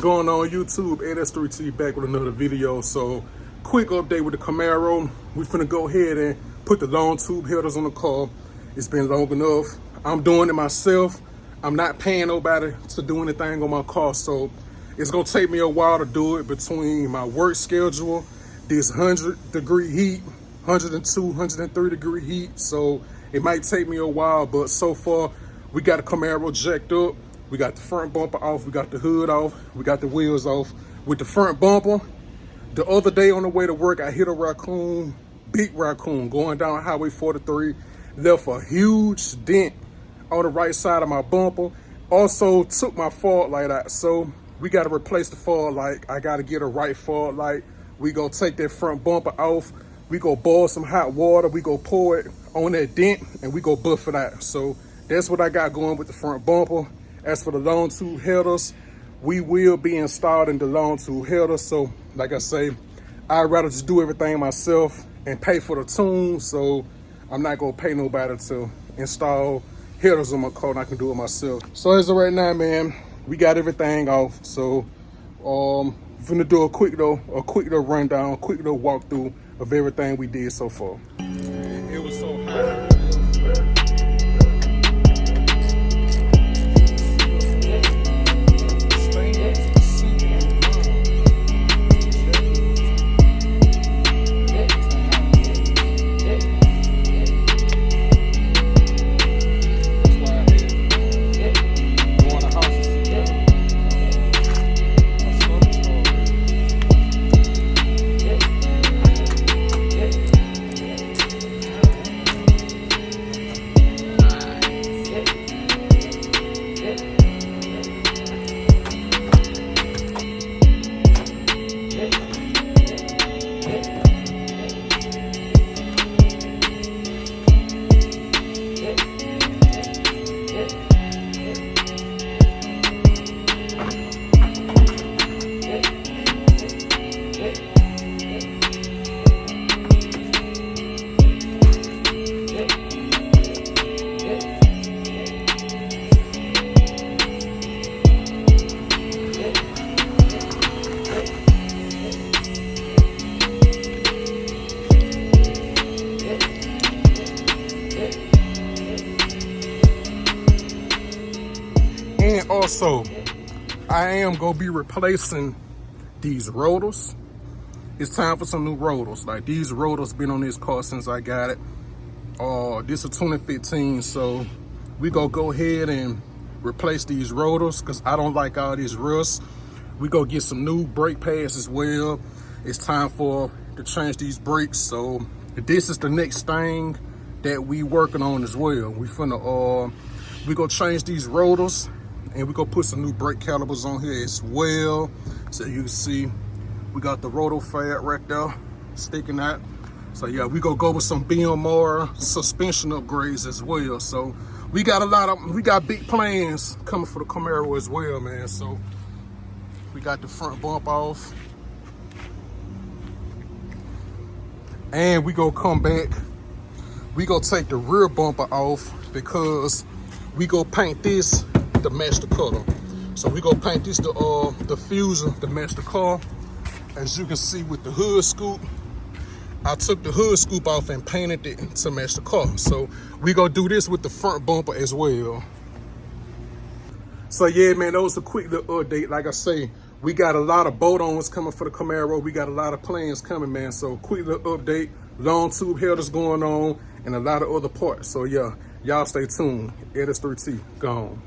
going on YouTube? AS3T back with another video. So quick update with the Camaro. We finna go ahead and put the long tube headers on the car. It's been long enough. I'm doing it myself. I'm not paying nobody to do anything on my car, so it's gonna take me a while to do it between my work schedule, this 100-degree heat, 102, 103-degree heat. So it might take me a while, but so far we got the Camaro jacked up. We got the front bumper off, we got the hood off, we got the wheels off. With the front bumper, the other day on the way to work, I hit a raccoon, big raccoon, going down Highway 43, left a huge dent on the right side of my bumper. Also took my fog light out, so we gotta replace the fog light. I gotta get a right fog light. We go take that front bumper off. We go boil some hot water. We go pour it on that dent and we go buff it out. So that's what I got going with the front bumper. As for the long tube headers, we will be installing the long tube headers. So like I say, I'd rather just do everything myself and pay for the tune. So I'm not gonna pay nobody to install headers on my car, and I can do it myself. So as of right now, man, we got everything off. So I'm gonna do a quick little rundown, a quick little walkthrough of everything we did so far. It was so hot. And also, I am gonna be replacing these rotors. It's time for some new rotors. Like, these rotors been on this car since I got it. This is 2015, so we gonna go ahead and replace these rotors because I don't like all this rust. We gonna get some new brake pads as well. It's time to change these brakes. So this is the next thing that we working on as well. We gonna change these rotors, and we gonna put some new brake calipers on here as well. So you can see we got the rotor fab right there sticking out. So yeah, we gonna go with some BMR suspension upgrades as well. So we got big plans coming for the Camaro as well, man. So we got the front bump off, and we gonna come back. We gonna take the rear bumper off because we gonna paint this to match the color. So we gonna paint this the fusion to match the car. As you can see with the hood scoop, I took the hood scoop off and painted it to match the car. So we gonna do this with the front bumper as well. So yeah, man, that was a quick little update. Like I say, we got a lot of bolt-ons coming for the Camaro. We got a lot of plans coming, man. So quick little update, long tube headers going on, and a lot of other parts. So yeah, y'all stay tuned. AS3T, gone.